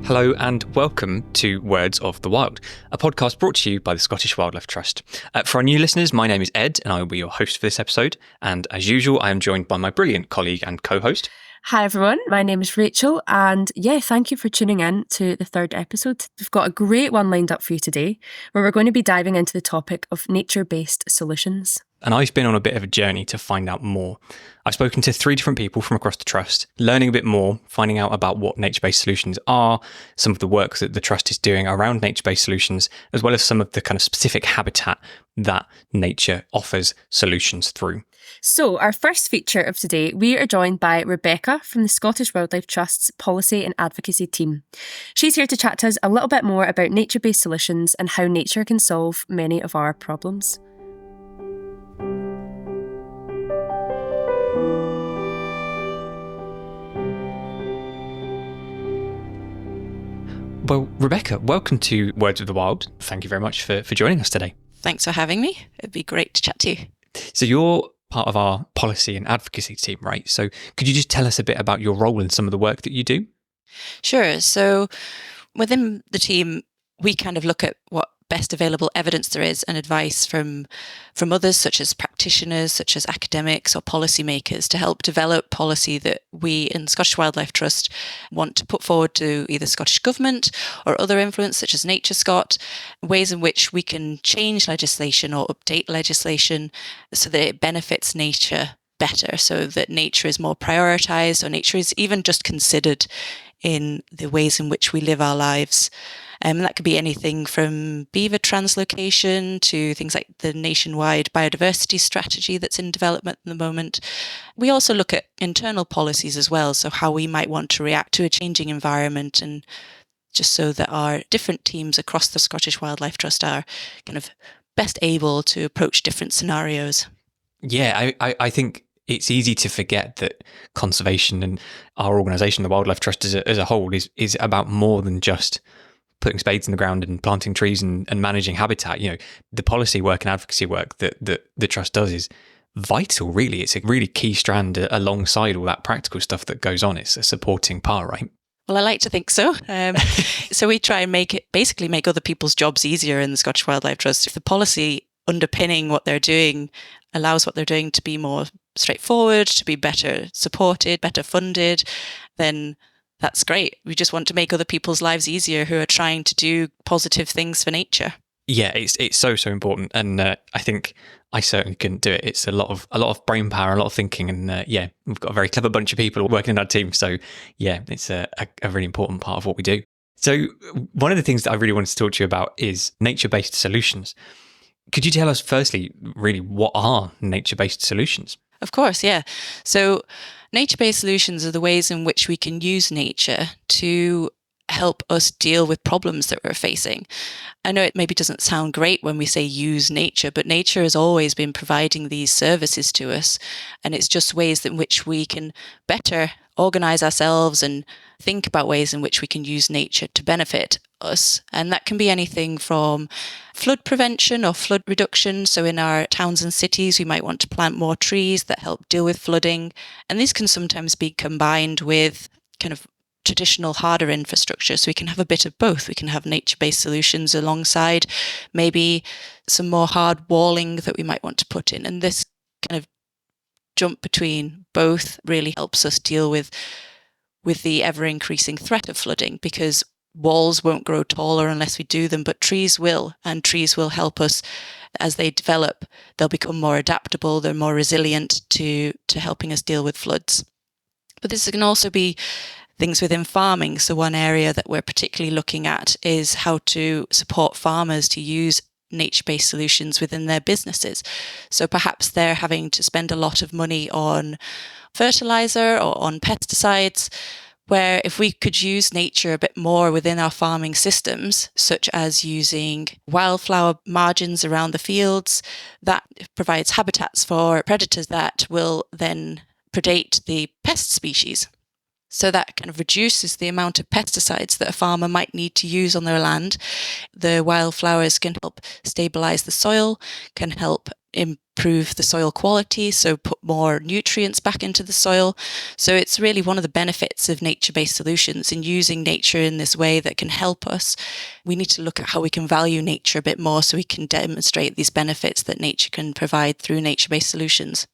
Hello and welcome to Words of the Wild, a podcast brought to you by the Scottish Wildlife Trust. For our new listeners, my name is Ed and I will be your host for this episode. And as usual, I am joined by my brilliant colleague and co-host. Hi everyone, my name is Rachel and thank you for tuning in to the third episode. We've got a great one lined up for you today where we're going to be diving into the topic of nature-based solutions. And I've been on a bit of a journey to find out more. I've spoken to 3 different people from across the Trust, learning a bit more, finding out about what nature-based solutions are, some of the work that the Trust is doing around nature-based solutions, as well as some of the kind of specific habitat that nature offers solutions through. So our first feature of today, we are joined by Rebecca from the Scottish Wildlife Trust's Policy and Advocacy team. She's here to chat to us a little bit more about nature-based solutions and how nature can solve many of our problems. Well, Rebecca, welcome to Words of the Wild. Thank you very much for joining us today. Thanks for having me. It'd be great to chat to you. So you're part of our policy and advocacy team, right? So could you just tell us a bit about your role in some of the work that you do? Sure. So within the team, we kind of look at what best available evidence there is and advice from others, such as practitioners, such as academics or policymakers, to help develop policy that we in the Scottish Wildlife Trust want to put forward to either Scottish Government or other influence, such as Nature Scot, ways in which we can change legislation or update legislation so that it benefits nature better, so that nature is more prioritised or nature is even just considered in the ways in which we live our lives. That could be anything from beaver translocation to things like the nationwide biodiversity strategy that's in development at the moment. We also look at internal policies as well, so how we might want to react to a changing environment, and just so that our different teams across the Scottish Wildlife Trust are kind of best able to approach different scenarios. Yeah, I think it's easy to forget that conservation and our organisation, the Wildlife Trust as a whole, is about more than just putting spades in the ground and planting trees and managing habitat. You know, the policy work and advocacy work that the Trust does is vital, really. It's a really key strand alongside all that practical stuff that goes on. It's a supporting part, right? Well, I like to think so. So we try and make other people's jobs easier in the Scottish Wildlife Trust. If the policy underpinning what they're doing allows what they're doing to be more straightforward, to be better supported, better funded, then that's great. We just want to make other people's lives easier who are trying to do positive things for nature. Yeah, it's so important, and I think I certainly couldn't do it. It's a lot of brain power, a lot of thinking, and we've got a very clever bunch of people working in our team. So yeah, it's a really important part of what we do. So one of the things that I really wanted to talk to you about is nature-based solutions. Could you tell us firstly, really, what are nature-based solutions? Of course, yeah. So nature-based solutions are the ways in which we can use nature to help us deal with problems that we're facing. I know it maybe doesn't sound great when we say use nature, but nature has always been providing these services to us. And it's just ways in which we can better organise ourselves and think about ways in which we can use nature to benefit us. And that can be anything from flood prevention or flood reduction. So in our towns and cities, we might want to plant more trees that help deal with flooding. And these can sometimes be combined with kind of traditional harder infrastructure. So we can have a bit of both. We can have nature-based solutions alongside maybe some more hard walling that we might want to put in. And this kind of jump between both really helps us deal with the ever-increasing threat of flooding, because walls won't grow taller unless we do them, but trees will, and trees will help us as they develop. They'll become more adaptable, they're more resilient to helping us deal with floods. But this can also be things within farming. So one area that we're particularly looking at is how to support farmers to use nature-based solutions within their businesses. So perhaps they're having to spend a lot of money on fertilizer or on pesticides, where if we could use nature a bit more within our farming systems, such as using wildflower margins around the fields, that provides habitats for predators that will then predate the pest species. So that kind of reduces the amount of pesticides that a farmer might need to use on their land. The wildflowers can help stabilise the soil, can help improve improve the soil quality, so put more nutrients back into the soil. So it's really one of the benefits of nature-based solutions, and using nature in this way that can help us. We need to look at how we can value nature a bit more so we can demonstrate these benefits that nature can provide through nature-based solutions.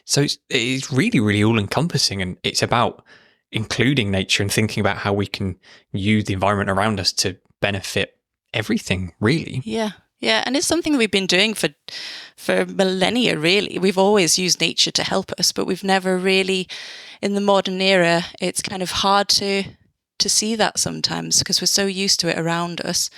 So it's really, really all-encompassing, and it's about including nature and thinking about how we can use the environment around us to benefit everything, really. Yeah. Yeah, and it's something that we've been doing for millennia, really. We've always used nature to help us, but we've never really, in the modern era, it's kind of hard to see that sometimes because we're so used to it around us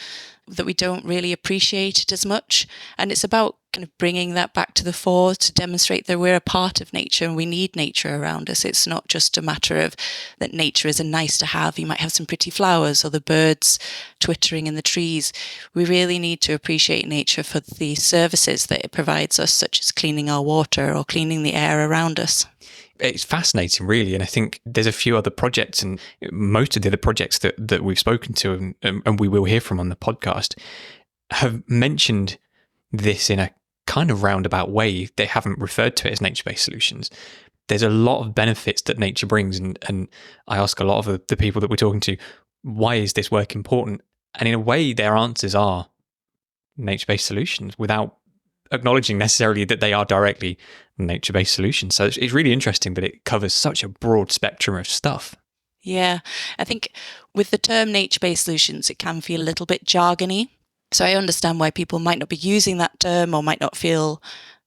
that we don't really appreciate it as much. And it's about kind of bringing that back to the fore to demonstrate that we're a part of nature and we need nature around us. It's not just a matter of that nature is a nice to have. You might have some pretty flowers or the birds twittering in the trees. We really need to appreciate nature for the services that it provides us, such as cleaning our water or cleaning the air around us. It's fascinating, really. And I think there's a few other projects, and most of the other projects that we've spoken to and we will hear from on the podcast have mentioned this in a kind of roundabout way. They haven't referred to it as nature-based solutions. There's a lot of benefits that nature brings. And I ask a lot of the people that we're talking to, why is this work important? And in a way, their answers are nature-based solutions without acknowledging necessarily that they are directly nature-based solutions. So it's really interesting that it covers such a broad spectrum of stuff. Yeah, I think with the term nature-based solutions, it can feel a little bit jargony. So I understand why people might not be using that term or might not feel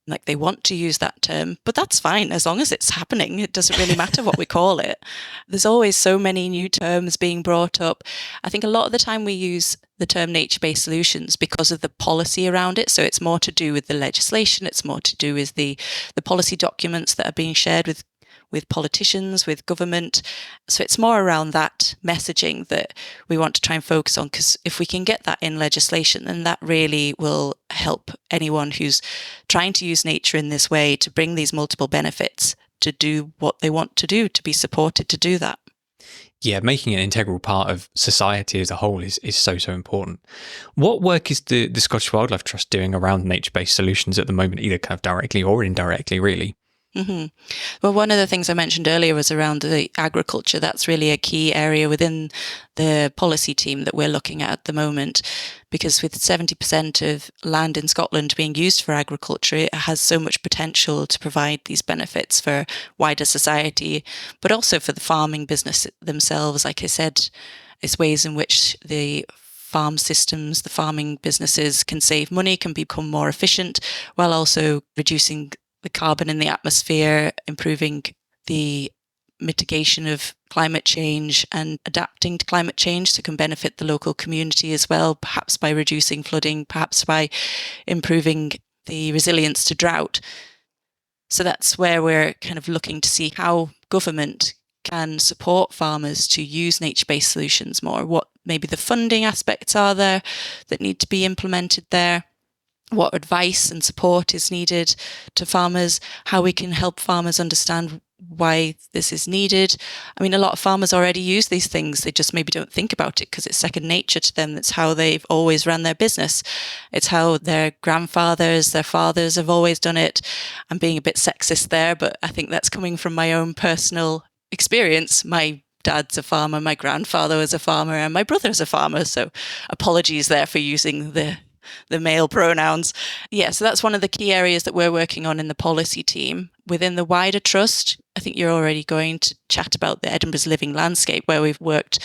like they want to use that term, but that's fine as long as it's happening. It doesn't really matter what we call it. There's always so many new terms being brought up. I think a lot of the time we use the term nature-based solutions because of the policy around it. So it's more to do with the legislation. It's more to do with the policy documents that are being shared with politicians, with government. So it's more around that messaging that we want to try and focus on, because if we can get that in legislation, then that really will help anyone who's trying to use nature in this way to bring these multiple benefits to do what they want to do, to be supported to do that. Yeah, making an integral part of society as a whole is so important. What work is the Scottish Wildlife Trust doing around nature-based solutions at the moment, either kind of directly or indirectly, really? Mm-hmm. Well, one of the things I mentioned earlier was around the agriculture. That's really a key area within the policy team that we're looking at the moment, because with 70% of land in Scotland being used for agriculture, it has so much potential to provide these benefits for wider society, but also for the farming business themselves. Like I said, it's ways in which the farm systems, the farming businesses can save money, can become more efficient, while also reducing the carbon in the atmosphere, improving the mitigation of climate change and adapting to climate change so can benefit the local community as well, perhaps by reducing flooding, perhaps by improving the resilience to drought. So that's where we're kind of looking to see how government can support farmers to use nature-based solutions more, what maybe the funding aspects are there that need to be implemented there, what advice and support is needed to farmers, how we can help farmers understand why this is needed. I mean, a lot of farmers already use these things. They just maybe don't think about it because it's second nature to them. That's how they've always ran their business. It's how their grandfathers, their fathers have always done it. I'm being a bit sexist there, but I think that's coming from my own personal experience. My dad's a farmer, my grandfather was a farmer, and my brother's a farmer. So apologies there for using the male pronouns. Yeah, so that's one of the key areas that we're working on in the policy team. Within the wider trust, I think you're already going to chat about the Edinburgh's living landscape, where we've worked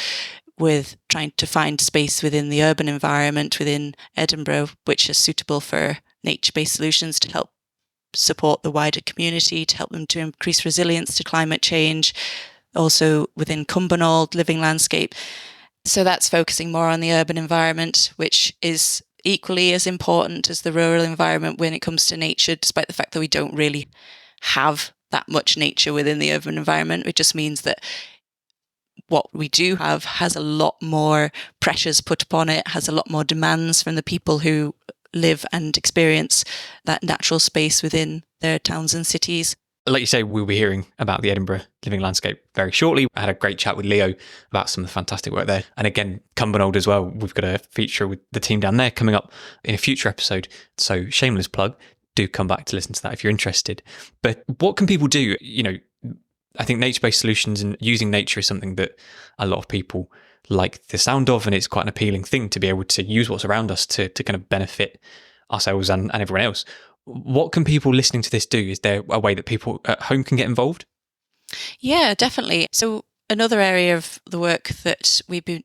with trying to find space within the urban environment within Edinburgh, which is suitable for nature-based solutions to help support the wider community, to help them to increase resilience to climate change. Also within Cumbernauld living landscape. So that's focusing more on the urban environment, which is equally as important as the rural environment when it comes to nature, despite the fact that we don't really have that much nature within the urban environment. It just means that what we do have has a lot more pressures put upon it, has a lot more demands from the people who live and experience that natural space within their towns and cities. Like you say, we'll be hearing about the Edinburgh living landscape very shortly. I had a great chat with Leo about some of the fantastic work there. And again, Cumbernauld as well. We've got a feature with the team down there coming up in a future episode. So shameless plug. do come back to listen to that if you're interested. But what can people do? I think nature-based solutions and using nature is something that a lot of people like the sound of, and it's quite an appealing thing to be able to use what's around us to kind of benefit ourselves and everyone else. What can people listening to this do? Is there a way that people at home can get involved? Yeah, definitely. So another area of the work that we've been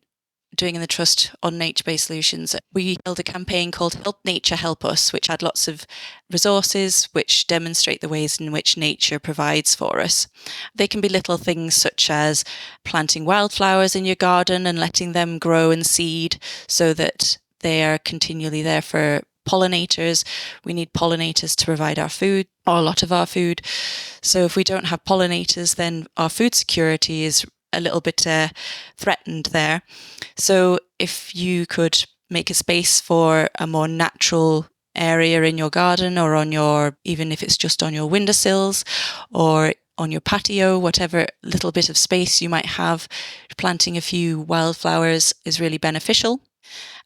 doing in the Trust on nature-based solutions, we held a campaign called Help Nature Help Us, which had lots of resources which demonstrate the ways in which nature provides for us. They can be little things such as planting wildflowers in your garden and letting them grow and seed so that they are continually there for pollinators. We need pollinators to provide our food, or a lot of our food. So if we don't have pollinators, then our food security is a little bit threatened there. So if you could make a space for a more natural area in your garden, or on your, even if it's just on your windowsills or on your patio, whatever little bit of space you might have, planting a few wildflowers is really beneficial.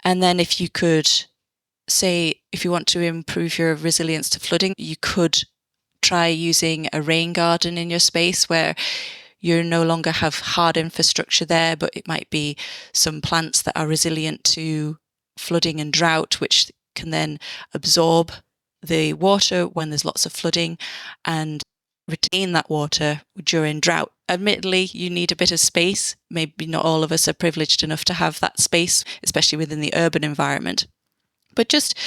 And then if you could say, if you want to improve your resilience to flooding, you could try using a rain garden in your space where you no longer have hard infrastructure there, but it might be some plants that are resilient to flooding and drought, which can then absorb the water when there's lots of flooding and retain that water during drought. Admittedly, you need a bit of space. Maybe not all of us are privileged enough to have that space, especially within the urban environment. But just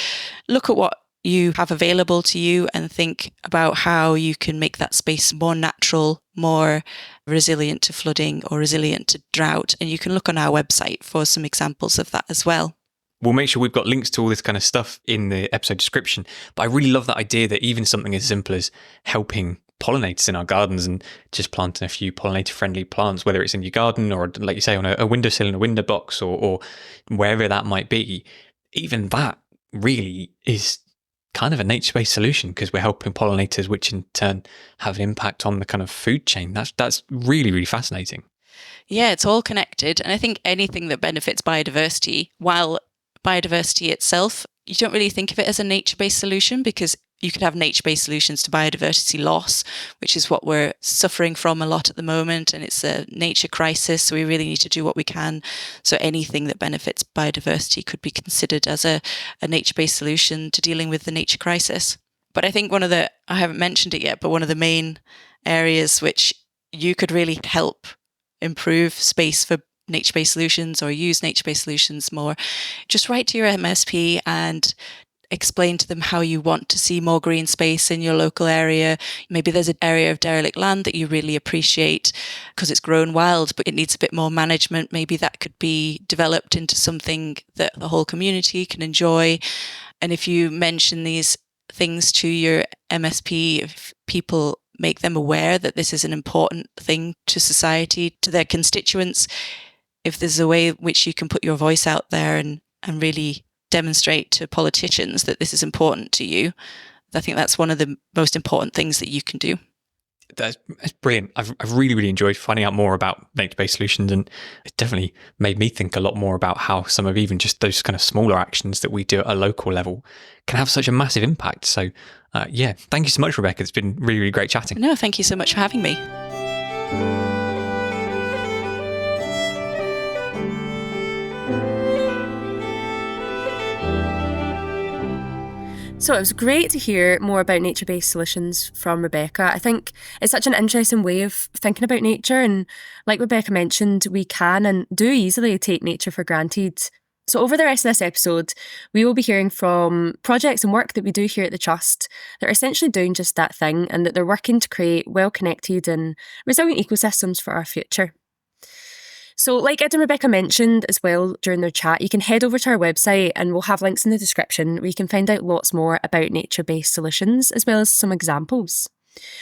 look at what you have available to you and think about how you can make that space more natural, more resilient to flooding or resilient to drought. And you can look on our website for some examples of that as well. We'll make sure we've got links to all this kind of stuff in the episode description. But I really love that idea that even something as simple as helping pollinators in our gardens and just planting a few pollinator-friendly plants, whether it's in your garden or, like you say, on a windowsill in a window box or wherever that might be, even that really is kind of a nature-based solution, because we're helping pollinators, which in turn have an impact on the kind of food chain. That's really, really fascinating. Yeah, it's all connected. And I think anything that benefits biodiversity, while biodiversity itself, you don't really think of it as a nature-based solution, because you could have nature-based solutions to biodiversity loss, which is what we're suffering from a lot at the moment. And it's a nature crisis. So we really need to do what we can. So anything that benefits biodiversity could be considered as a nature-based solution to dealing with the nature crisis. But I think I haven't mentioned it yet, but one of the main areas which you could really help improve space for nature-based solutions or use nature-based solutions more, just write to your MSP and explain to them how you want to see more green space in your local area. Maybe there's an area of derelict land that you really appreciate because it's grown wild, but it needs a bit more management. Maybe that could be developed into something that the whole community can enjoy. And if you mention these things to your MSP, if people make them aware that this is an important thing to society, to their constituents, if there's a way in which you can put your voice out there and really demonstrate to politicians that this is important to you, I think that's one of the most important things that you can do. That's brilliant. I've really, really enjoyed finding out more about nature-based solutions, and it definitely made me think a lot more about how some of even just those kind of smaller actions that we do at a local level can have such a massive impact. So yeah, thank you so much, Rebecca. It's been really, really great chatting. No, thank you so much for having me. So it was great to hear more about nature-based solutions from Rebecca. I think it's such an interesting way of thinking about nature, and like Rebecca mentioned, we can and do easily take nature for granted. So over the rest of this episode, we will be hearing from projects and work that we do here at the Trust that are essentially doing just that thing, and that they're working to create well-connected and resilient ecosystems for our future. So like Ed and Rebecca mentioned as well during their chat, you can head over to our website and we'll have links in the description where you can find out lots more about nature-based solutions as well as some examples.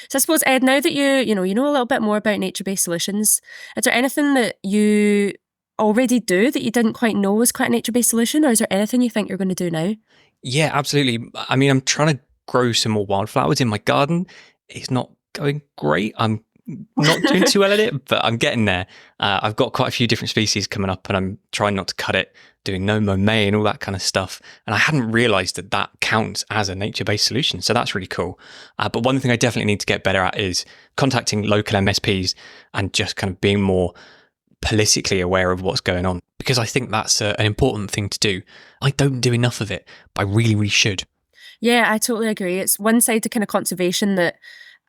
So I suppose, Ed, now that you know a little bit more about nature-based solutions, is there anything that you already do that you didn't quite know was quite a nature-based solution, or is there anything you think you're going to do now? Yeah, absolutely. I mean, I'm trying to grow some more wildflowers in my garden. It's not going great. I'm not doing too well at it, but I'm getting there. I've got quite a few different species coming up, and I'm trying not to cut it, doing no mow May and all that kind of stuff. And I hadn't realised that that counts as a nature-based solution, so that's really cool. But one thing I definitely need to get better at is contacting local MSPs and just kind of being more politically aware of what's going on, because I think that's an important thing to do. I don't do enough of it, but I really, really should. Yeah, I totally agree. It's one side to kind of conservation that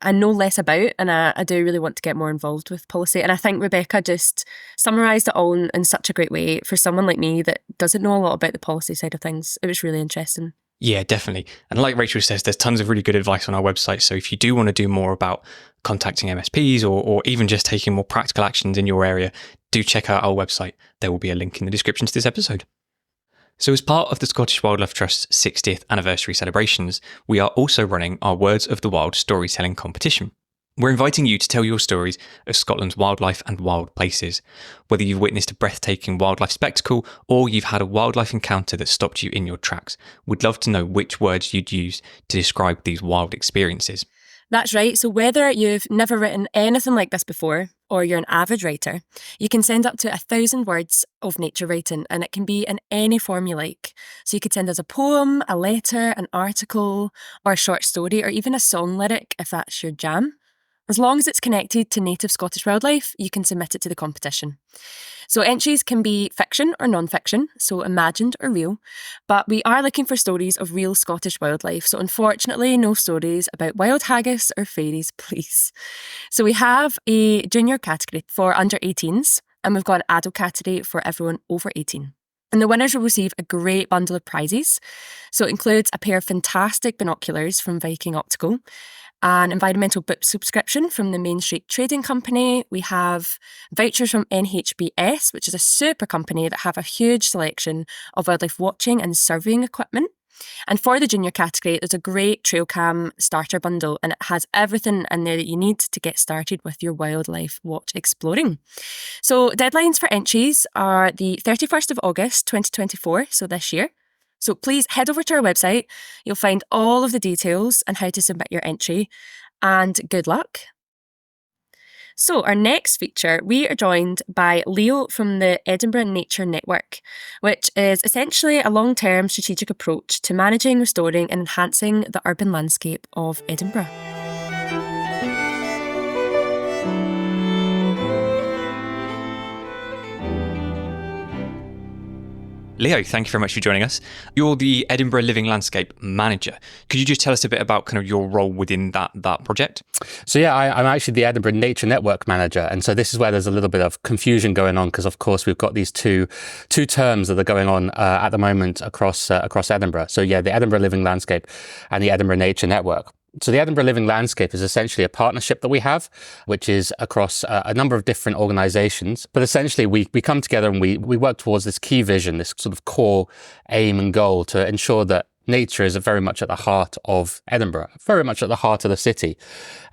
I know less about, and I do really want to get more involved with policy. And I think Rebecca just summarised it all in such a great way for someone like me that doesn't know a lot about the policy side of things. It was really interesting. Yeah, definitely. And like Rachel says, there's tons of really good advice on our website. So if you do want to do more about contacting MSPs or even just taking more practical actions in your area, do check out our website. There will be a link in the description to this episode. So as part of the Scottish Wildlife Trust's 60th anniversary celebrations, we are also running our Words of the Wild storytelling competition. We're inviting you to tell your stories of Scotland's wildlife and wild places. Whether you've witnessed a breathtaking wildlife spectacle or you've had a wildlife encounter that stopped you in your tracks, we'd love to know which words you'd use to describe these wild experiences. That's right. So whether you've never written anything like this before or you're an avid writer, you can send up to 1,000 words of nature writing, and it can be in any form you like. So you could send us a poem, a letter, an article, or a short story, or even a song lyric if that's your jam. As long as it's connected to native Scottish wildlife, you can submit it to the competition. So entries can be fiction or non-fiction, so imagined or real, but we are looking for stories of real Scottish wildlife. So unfortunately, no stories about wild haggis or fairies, please. So we have a junior category for under 18s, and we've got an adult category for everyone over 18. And the winners will receive a great bundle of prizes. So it includes a pair of fantastic binoculars from Viking Optical, an environmental book subscription from the Main Street Trading Company. We have vouchers from NHBS, which is a super company that have a huge selection of wildlife watching and surveying equipment. And for the junior category, there's a great trail cam starter bundle, and it has everything in there that you need to get started with your wildlife watch exploring. So deadlines for entries are the 31st of August 2024, so this year. So please head over to our website. You'll find all of the details on how to submit your entry, and good luck. So our next feature, we are joined by Leo from the Edinburgh Nature Network, which is essentially a long-term strategic approach to managing, restoring and enhancing the urban landscape of Edinburgh. Leo, thank you very much for joining us. You're the Edinburgh Living Landscape Manager. Could you just tell us a bit about kind of your role within that project? So yeah, I'm actually the Edinburgh Nature Network Manager. And so this is where there's a little bit of confusion going on, because of course we've got these two terms that are going on at the moment across Edinburgh. So yeah, the Edinburgh Living Landscape and the Edinburgh Nature Network. So the Edinburgh Living Landscape is essentially a partnership that we have, which is across a number of different organisations. But essentially we come together and we work towards this key vision, this sort of core aim and goal to ensure that nature is very much at the heart of Edinburgh, very much at the heart of the city.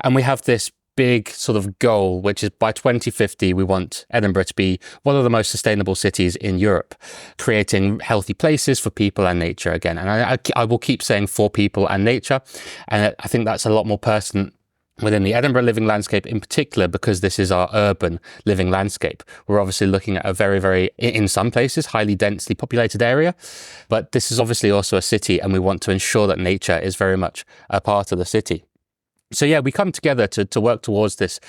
And we have this big sort of goal, which is by 2050, we want Edinburgh to be one of the most sustainable cities in Europe, creating healthy places for people and nature again. And I will keep saying for people and nature. And I think that's a lot more pertinent within the Edinburgh Living Landscape in particular, because this is our urban living landscape. We're obviously looking at a very, very, in some places, highly densely populated area. But this is obviously also a city, and we want to ensure that nature is very much a part of the city. So yeah, we come together to work towards this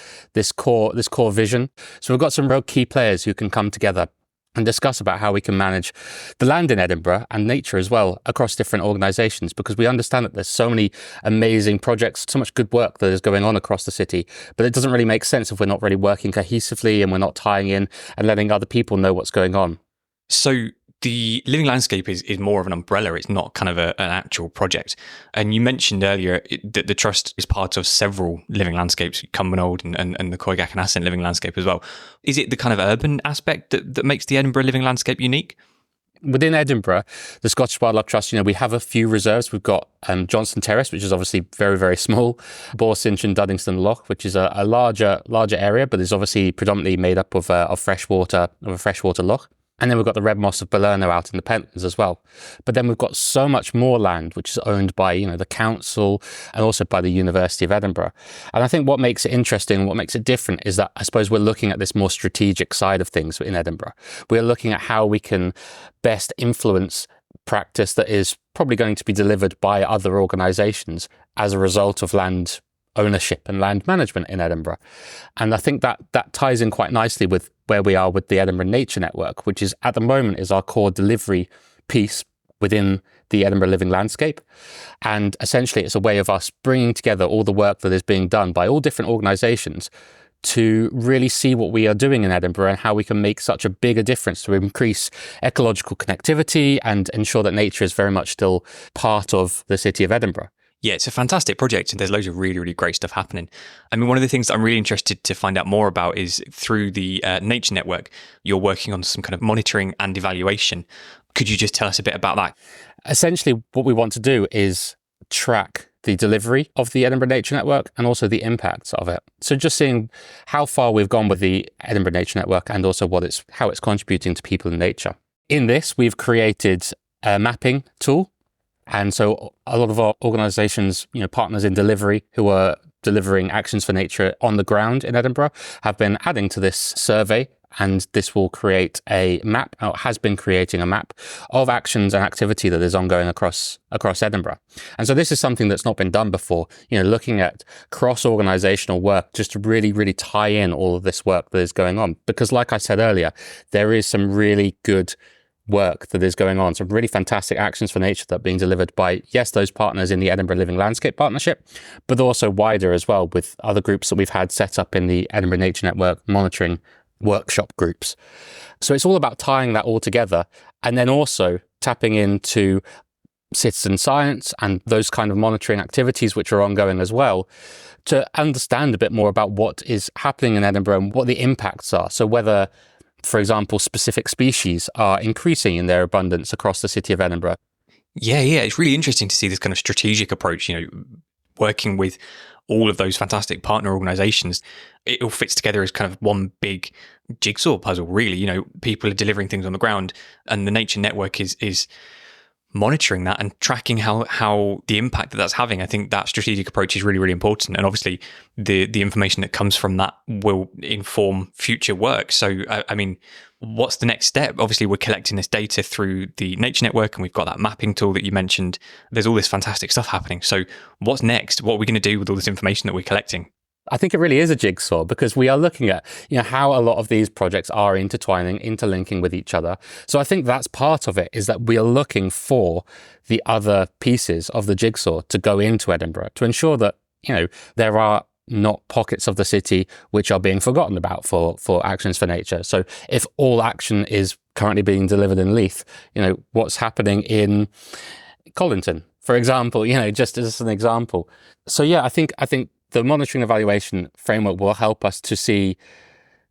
core vision. So we've got some real key players who can come together and discuss about how we can manage the land in Edinburgh and nature as well across different organisations, because we understand that there's so many amazing projects, so much good work that is going on across the city, but it doesn't really make sense if we're not really working cohesively and we're not tying in and letting other people know what's going on. So the living landscape is more of an umbrella. It's not kind of an actual project. And you mentioned earlier that the Trust is part of several living landscapes, Cumbernauld and the Coigach and Assynt living landscape as well. Is it the kind of urban aspect that makes the Edinburgh living landscape unique? Within Edinburgh, the Scottish Wildlife Trust, we have a few reserves. We've got Johnston Terrace, which is obviously very, very small, Borsinch and Duddingston Loch, which is a larger area, but is obviously predominantly made up of a freshwater loch. And then we've got the red moss of Belerno out in the Peatlands as well. But then we've got so much more land, which is owned by, the council and also by the University of Edinburgh. And I think what makes it interesting, what makes it different is that I suppose we're looking at this more strategic side of things in Edinburgh. We're looking at how we can best influence practice that is probably going to be delivered by other organisations as a result of land ownership and land management in Edinburgh. And I think that ties in quite nicely with where we are with the Edinburgh Nature Network, which is at the moment is our core delivery piece within the Edinburgh Living Landscape. And essentially it's a way of us bringing together all the work that is being done by all different organisations to really see what we are doing in Edinburgh and how we can make such a bigger difference to increase ecological connectivity and ensure that nature is very much still part of the city of Edinburgh. Yeah, it's a fantastic project and there's loads of really, really great stuff happening. I mean, one of the things that I'm really interested to find out more about is through the Nature Network, you're working on some kind of monitoring and evaluation. Could you just tell us a bit about that? Essentially, what we want to do is track the delivery of the Edinburgh Nature Network and also the impacts of it. So just seeing how far we've gone with the Edinburgh Nature Network and also how it's contributing to people and nature. In this, we've created a mapping tool. And so a lot of our organisations, partners in delivery who are delivering actions for nature on the ground in Edinburgh have been adding to this survey. And this will create a map, or has been creating a map of actions and activity that is ongoing across Edinburgh. And so this is something that's not been done before, looking at cross-organisational work just to really, really tie in all of this work that is going on. Because like I said earlier, there is some really good work that is going on, some really fantastic actions for nature that are being delivered by, yes, those partners in the Edinburgh Living Landscape Partnership, but also wider as well with other groups that we've had set up in the Edinburgh Nature Network monitoring workshop groups. So it's all about tying that all together and then also tapping into citizen science and those kind of monitoring activities which are ongoing as well to understand a bit more about what is happening in Edinburgh and what the impacts are. So whether, for example, specific species are increasing in their abundance across the city of Edinburgh. Yeah, it's really interesting to see this kind of strategic approach, working with all of those fantastic partner organisations. It all fits together as kind of one big jigsaw puzzle, really. People are delivering things on the ground and the Nature Network is monitoring that and tracking how the impact that's having. I think that strategic approach is really, really important. And obviously the information that comes from that will inform future work. So, I mean, what's the next step? Obviously, we're collecting this data through the Nature Network and we've got that mapping tool that you mentioned. There's all this fantastic stuff happening. So what's next? What are we going to do with all this information that we're collecting? I think it really is a jigsaw because we are looking at, how a lot of these projects are intertwining, interlinking with each other. So I think that's part of it, is that we are looking for the other pieces of the jigsaw to go into Edinburgh to ensure that, there are not pockets of the city which are being forgotten about for actions for nature. So if all action is currently being delivered in Leith, what's happening in Collington, for example, just as an example. So yeah, I think the monitoring evaluation framework will help us to see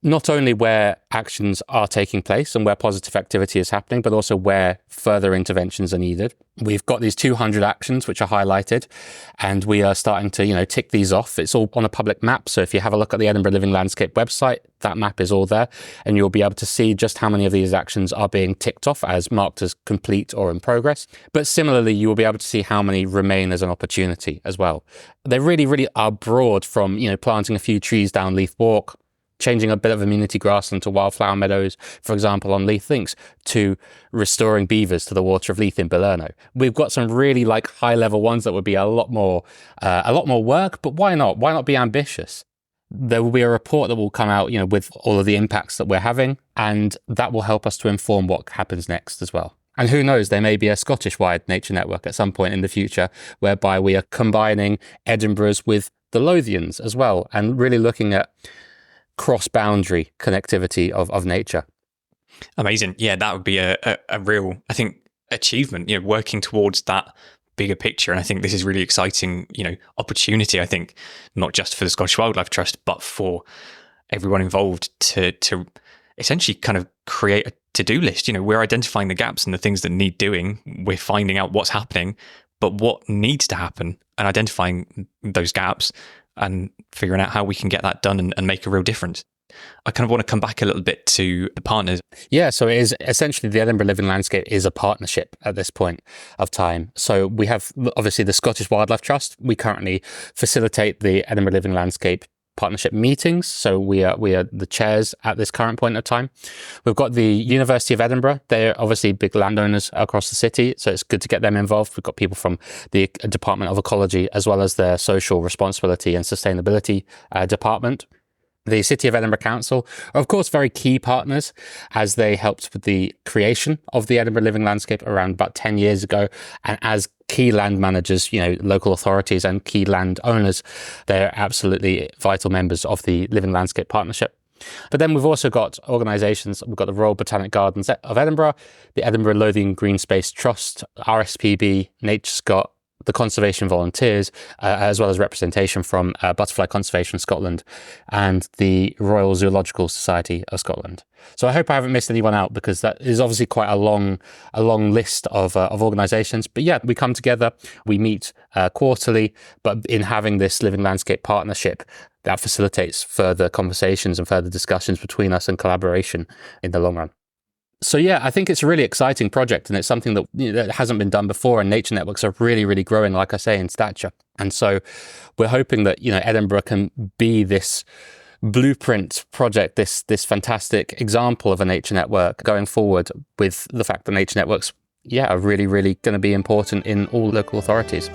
not only where actions are taking place and where positive activity is happening, but also where further interventions are needed. We've got these 200 actions which are highlighted, and we are starting to, tick these off. It's all on a public map. So if you have a look at the Edinburgh Living Landscape website, that map is all there, and you'll be able to see just how many of these actions are being ticked off as marked as complete or in progress. But similarly, you will be able to see how many remain as an opportunity as well. They really, really are broad, from, planting a few trees down Leith Walk, changing a bit of amenity grassland to wildflower meadows, for example, on Leith Links, to restoring beavers to the water of Leith in Belerno. We've got some really high level ones that would be a lot more work, but why not? Why not be ambitious? There will be a report that will come out, with all of the impacts that we're having, and that will help us to inform what happens next as well. And who knows, there may be a Scottish-wide nature network at some point in the future, whereby we are combining Edinburgh's with the Lothians as well, and really looking at cross-boundary connectivity of nature. Amazing. Yeah, that would be a real, I think, achievement, working towards that bigger picture. And I think this is really exciting, opportunity, I think, not just for the Scottish Wildlife Trust, but for everyone involved to essentially kind of create a to-do list. We're identifying the gaps and the things that need doing. We're finding out what's happening, but what needs to happen, and identifying those gaps and figuring out how we can get that done and make a real difference. I kind of want to come back a little bit to the partners. Yeah, so it is essentially the Edinburgh Living Landscape is a partnership at this point of time. So we have obviously the Scottish Wildlife Trust. We currently facilitate the Edinburgh Living Landscape partnership meetings. So we are the chairs at this current point of time. We've got the University of Edinburgh. They're obviously big landowners across the city, so it's good to get them involved. We've got people from the Department of Ecology as well as their Social Responsibility and Sustainability department. The City of Edinburgh Council are, of course, very key partners as they helped with the creation of the Edinburgh Living Landscape around about 10 years ago. And as key land managers, local authorities and key land owners, they're absolutely vital members of the Living Landscape Partnership. But then we've also got organisations. We've got the Royal Botanic Gardens of Edinburgh, the Edinburgh Lothian Green Space Trust, RSPB, Nature Scot, the Conservation Volunteers, as well as representation from Butterfly Conservation Scotland and the Royal Zoological Society of Scotland. So I hope I haven't missed anyone out, because that is obviously quite a long list of organisations. But yeah, we come together, we meet quarterly, but in having this Living Landscape partnership, that facilitates further conversations and further discussions between us and collaboration in the long run. So yeah, I think it's a really exciting project, and it's something that, that hasn't been done before, and nature networks are really, really growing, like I say, in stature. And so we're hoping that, Edinburgh can be this blueprint project, this fantastic example of a nature network going forward, with the fact that nature networks, are really, really going to be important in all local authorities.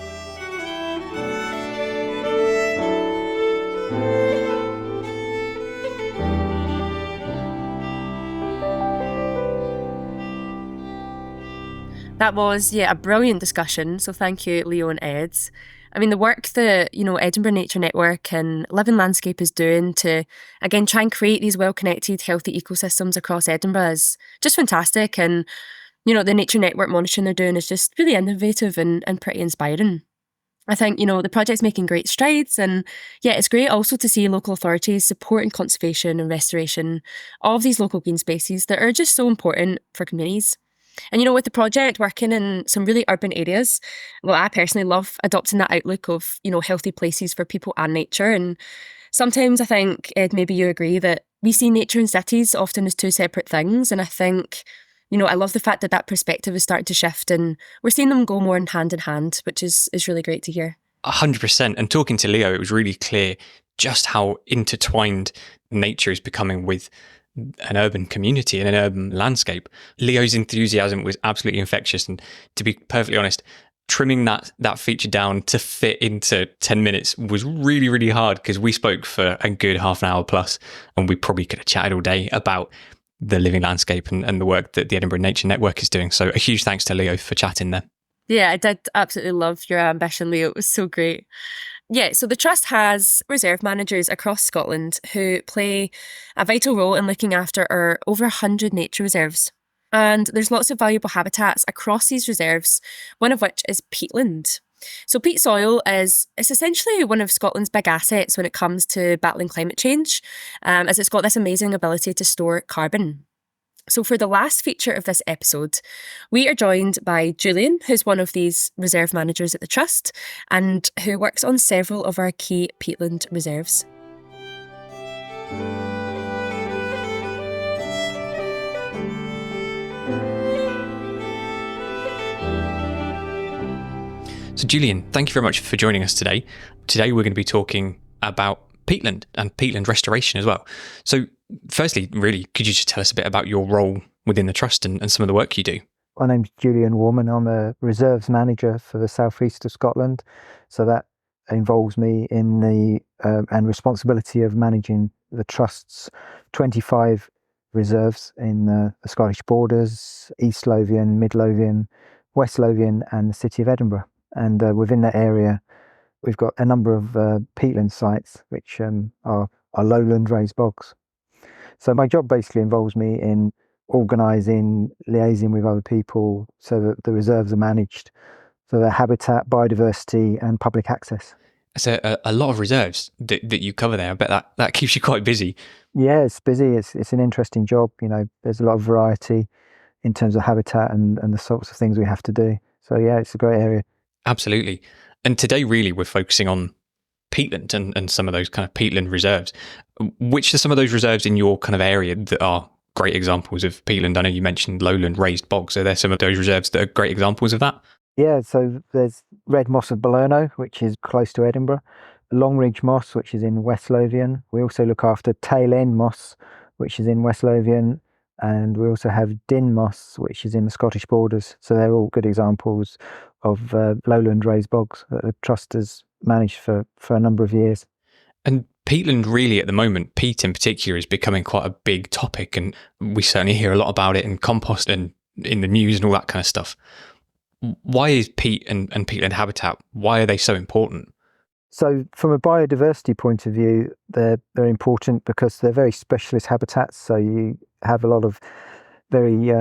That was, a brilliant discussion. So thank you, Leo and Ed. I mean, the work that, Edinburgh Nature Network and Living Landscape is doing to, again, try and create these well-connected, healthy ecosystems across Edinburgh is just fantastic. And, the Nature Network monitoring they're doing is just really innovative and pretty inspiring. I think, the project's making great strides, and it's great also to see local authorities supporting conservation and restoration of these local green spaces that are just so important for communities. And, with the project working in some really urban areas, well, I personally love adopting that outlook of, healthy places for people and nature. And sometimes I think, Ed, maybe you agree that we see nature and cities often as two separate things. And I think, I love the fact that that perspective is starting to shift, and we're seeing them go more in hand, which is really great to hear. 100%. And talking to Leo, it was really clear just how intertwined nature is becoming with an urban community and an urban landscape. Leo's enthusiasm was absolutely infectious, and to be perfectly honest, trimming that feature down to fit into 10 minutes was really, really hard, because we spoke for a good half an hour plus, and we probably could have chatted all day about the living landscape and the work that the Edinburgh Nature Network is doing. So a huge thanks to Leo for chatting there. Yeah, I did absolutely love your ambition, Leo. It was so great. Yeah, so the Trust has reserve managers across Scotland who play a vital role in looking after our over 100 nature reserves. And there's lots of valuable habitats across these reserves, one of which is peatland. So peat soil is essentially one of Scotland's big assets when it comes to battling climate change, as it's got this amazing ability to store carbon. So for the last feature of this episode, we are joined by Julian, who's one of these reserve managers at the Trust and who works on several of our key peatland reserves. So Julian, thank you very much for joining us today. Today we're going to be talking about peatland and peatland restoration as well. So firstly, really, could you just tell us a bit about your role within the Trust and some of the work you do? My name's Julian Warman. I'm a reserves manager for the southeast of Scotland. So that involves me in the and responsibility of managing the Trust's 25 reserves in the Scottish borders, East Lothian, Mid Lothian, West Lothian and the City of Edinburgh. And within that area, we've got a number of peatland sites, which are lowland raised bogs. So my job basically involves me in organising, liaising with other people so that the reserves are managed for their habitat, biodiversity and public access. So a lot of reserves that you cover there. I bet that keeps you quite busy. Yeah, it's busy. It's an interesting job. There's a lot of variety in terms of habitat and the sorts of things we have to do. So yeah, it's a great area. Absolutely. And today, really, we're focusing on peatland and some of those kind of peatland reserves. Which are some of those reserves in your kind of area that are great examples of peatland? I know you mentioned lowland raised bogs. Are there some of those reserves that are great examples of that? Yeah, so there's red moss of Belerno, which is close to Edinburgh, Longridge moss, which is in West Lothian. We also look after tail end moss, which is in West Lothian, and we also have din moss, which is in the Scottish borders. So they're all good examples of lowland raised bogs that the Trust has managed for a number of years. And peatland really at the moment, peat in particular, is becoming quite a big topic, and we certainly hear a lot about it in compost and in the news and all that kind of stuff. Why is peat and peatland habitat, why are they so important? So from a biodiversity point of view, they're important because they're very specialist habitats. So you have a lot of very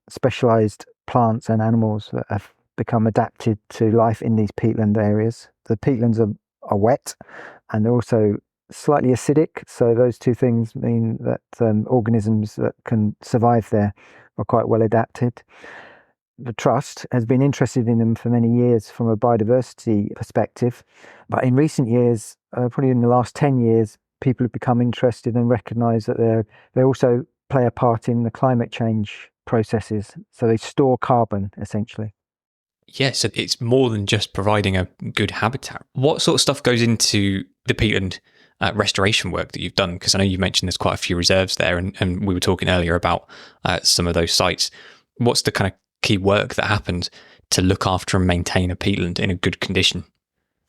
specialised plants and animals that have become adapted to life in these peatland areas. The peatlands are wet and they're also slightly acidic. So those two things mean that organisms that can survive there are quite well adapted. The Trust has been interested in them for many years from a biodiversity perspective, but in recent years, probably in the last 10 years, people have become interested and recognise that they also play a part in the climate change processes. So they store carbon, essentially. Yes, it's more than just providing a good habitat. What sort of stuff goes into the peatland restoration work that you've done? Because I know you mentioned there's quite a few reserves there, and we were talking earlier about some of those sites. What's the kind of key work that happens to look after and maintain a peatland in a good condition?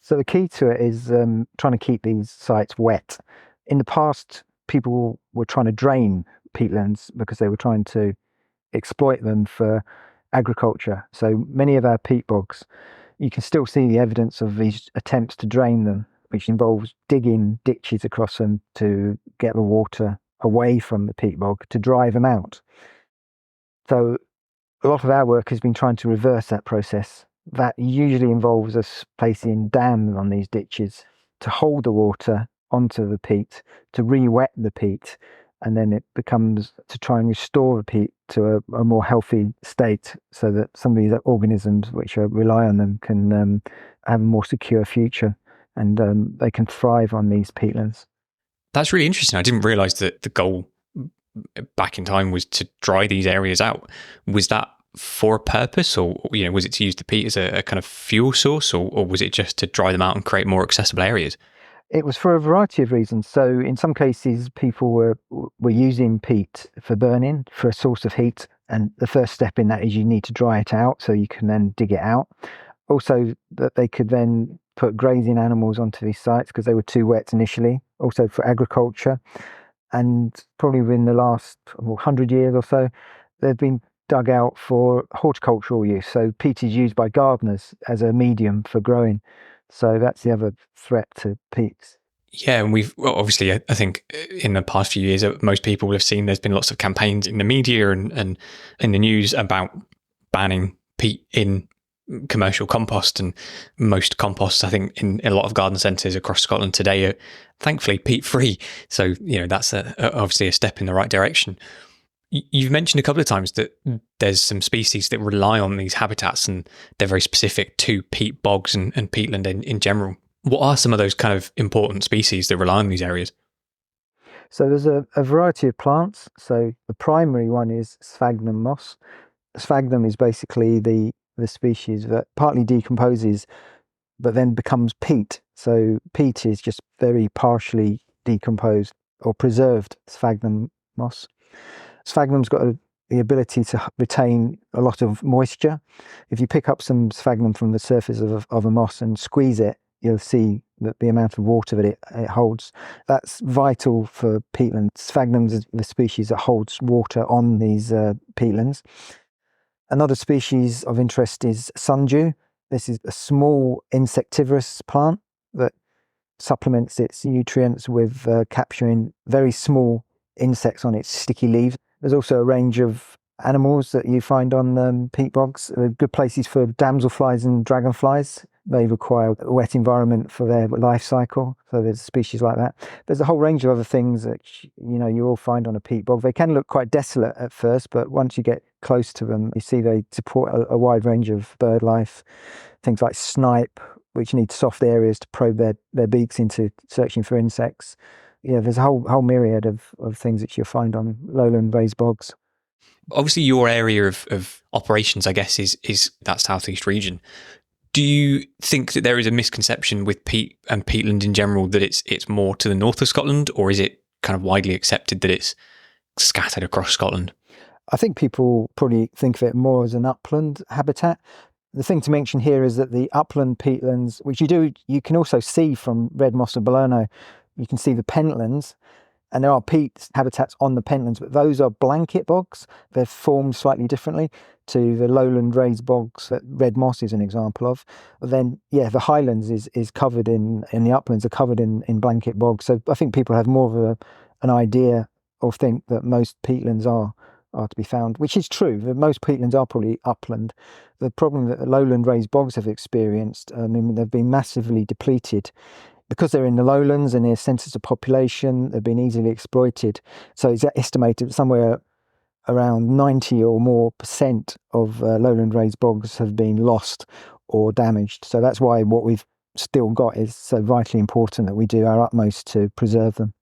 So the key to it is trying to keep these sites wet. In the past, people were trying to drain peatlands because they were trying to exploit them for agriculture. So many of our peat bogs, you can still see the evidence of these attempts to drain them, which involves digging ditches across them to get the water away from the peat bog to dry them out. So a lot of our work has been trying to reverse that process. That usually involves us placing dams on these ditches to hold the water onto the peat, to re-wet the peat, and then it becomes to try and restore the peat to a more healthy state so that some of these organisms which rely on them can have a more secure future and they can thrive on these peatlands. That's really interesting. I didn't realise that the goal back in time was to dry these areas out. Was that for a purpose, or was it to use the peat as a kind of fuel source, or was it just to dry them out and create more accessible areas? It was for a variety of reasons. So in some cases, people were using peat for burning, for a source of heat, and the first step in that is you need to dry it out so you can then dig it out. Also, that they could then put grazing animals onto these sites because they were too wet initially. Also for agriculture. And probably within the last 100 years or so, they've been dug out for horticultural use. So peat is used by gardeners as a medium for growing. So that's the other threat to peats. Yeah, and obviously, I think in the past few years, most people will have seen there's been lots of campaigns in the media and in the news about banning peat in commercial compost, and most composts, I think, in a lot of garden centres across Scotland today are thankfully peat free. So that's obviously a step in the right direction. You've mentioned a couple of times that there's some species that rely on these habitats and they're very specific to peat bogs and peatland in general. What are some of those kind of important species that rely on these areas? So there's a variety of plants. So the primary one is sphagnum moss. Sphagnum is basically the species that partly decomposes but then becomes peat. So peat is just very partially decomposed or preserved sphagnum moss. Sphagnum's got the ability to retain a lot of moisture. If you pick up some sphagnum from the surface of a moss and squeeze it, you'll see that the amount of water that it holds. That's vital for peatland. Sphagnum is the species that holds water on these peatlands. Another species of interest is sundew. This is a small insectivorous plant that supplements its nutrients with capturing very small insects on its sticky leaves. There's also a range of animals that you find on peat bogs. Good places for damselflies and dragonflies. They require a wet environment for their life cycle. So there's species like that. There's a whole range of other things that you all find on a peat bog. They can look quite desolate at first, but once you get close to them, you see they support a wide range of bird life. Things like snipe, which need soft areas to probe their beaks into searching for insects. Yeah, there's a whole myriad of things that you'll find on lowland raised bogs. Obviously, your area of operations, I guess, is that southeast region. Do you think that there is a misconception with peat and peatland in general that it's more to the north of Scotland, or is it kind of widely accepted that it's scattered across Scotland? I think people probably think of it more as an upland habitat. The thing to mention here is that the upland peatlands, which you can also see from Red Moss and Belerno, you can see the pentlands, and there are peat habitats on the pentlands, but those are blanket bogs. They're formed slightly differently to the lowland raised bogs that Red Moss is an example of. Then, the highlands is covered in the uplands are covered in blanket bogs. So I think people have more of an idea or think that most peatlands are to be found, which is true. That most peatlands are probably upland. The problem that the lowland raised bogs have experienced, they've been massively depleted. Because they're in the lowlands and there's centres of population, they've been easily exploited. So it's estimated somewhere around 90 or more % of lowland raised bogs have been lost or damaged. So that's why what we've still got is so vitally important that we do our utmost to preserve them.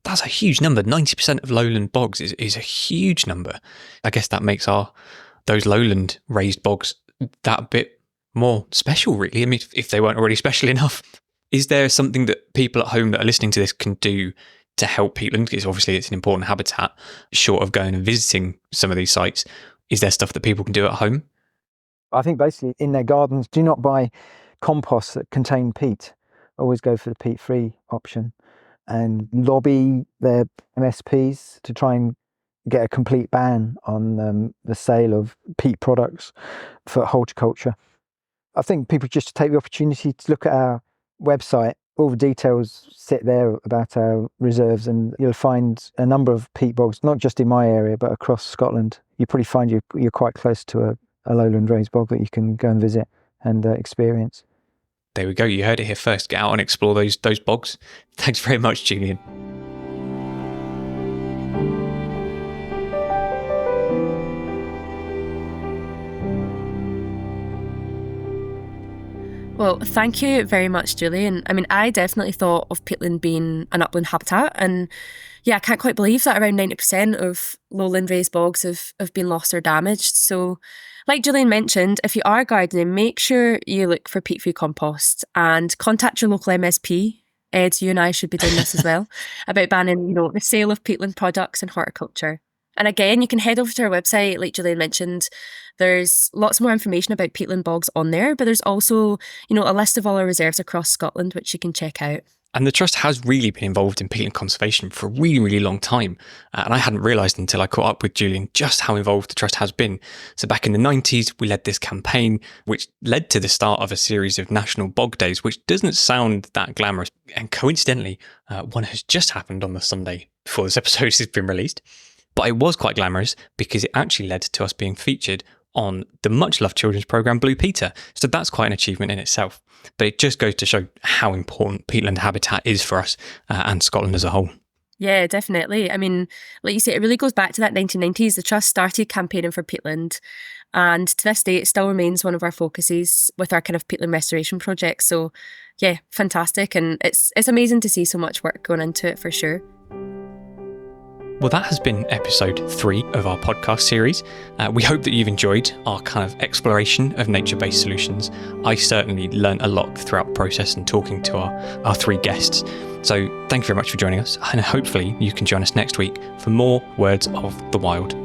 That's a huge number. 90% of lowland bogs is a huge number. I guess that makes those lowland raised bogs that bit more special, really. I mean, if they weren't already special enough. Is there something that people at home that are listening to this can do to help peatland? Because obviously it's an important habitat, short of going and visiting some of these sites. Is there stuff that people can do at home? I think basically in their gardens, do not buy composts that contain peat. Always go for the peat-free option and lobby their MSPs to try and get a complete ban on the sale of peat products for horticulture. I think people just take the opportunity to look at our website. All the details sit there about our reserves, and you'll find a number of peat bogs, not just in my area, but across Scotland. You probably find you're quite close to a lowland raised bog that you can go and visit and experience. There we go. You heard it here first. Get out and explore those bogs. Thanks very much, Julian. Well, thank you very much, Julian. I mean, I definitely thought of peatland being an upland habitat, and I can't quite believe that around 90% of lowland raised bogs have been lost or damaged. So, like Julian mentioned, if you are gardening, make sure you look for peat-free compost and contact your local MSP. Ed, you and I should be doing this as well, about banning, the sale of peatland products in horticulture. And again, you can head over to our website, like Julian mentioned. There's lots more information about peatland bogs on there, but there's also, a list of all our reserves across Scotland, which you can check out. And the Trust has really been involved in peatland conservation for a really, really long time. And I hadn't realised until I caught up with Julian just how involved the Trust has been. So back in the 90s, we led this campaign, which led to the start of a series of national bog days, which doesn't sound that glamorous. And coincidentally, one has just happened on the Sunday before this episode has been released. But it was quite glamorous because it actually led to us being featured on the much-loved children's programme Blue Peter. So that's quite an achievement in itself. But it just goes to show how important peatland habitat is for us and Scotland as a whole. Yeah, definitely. I mean, like you say, it really goes back to that 1990s. The Trust started campaigning for peatland. And to this day, it still remains one of our focuses with our kind of peatland restoration project. So yeah, fantastic. And it's amazing to see so much work going into it for sure. Well, that has been episode 3 of our podcast series. We hope that you've enjoyed our kind of exploration of nature-based solutions. I certainly learned a lot throughout the process and talking to our 3 guests. So thank you very much for joining us, and hopefully you can join us next week for more Words of the Wild.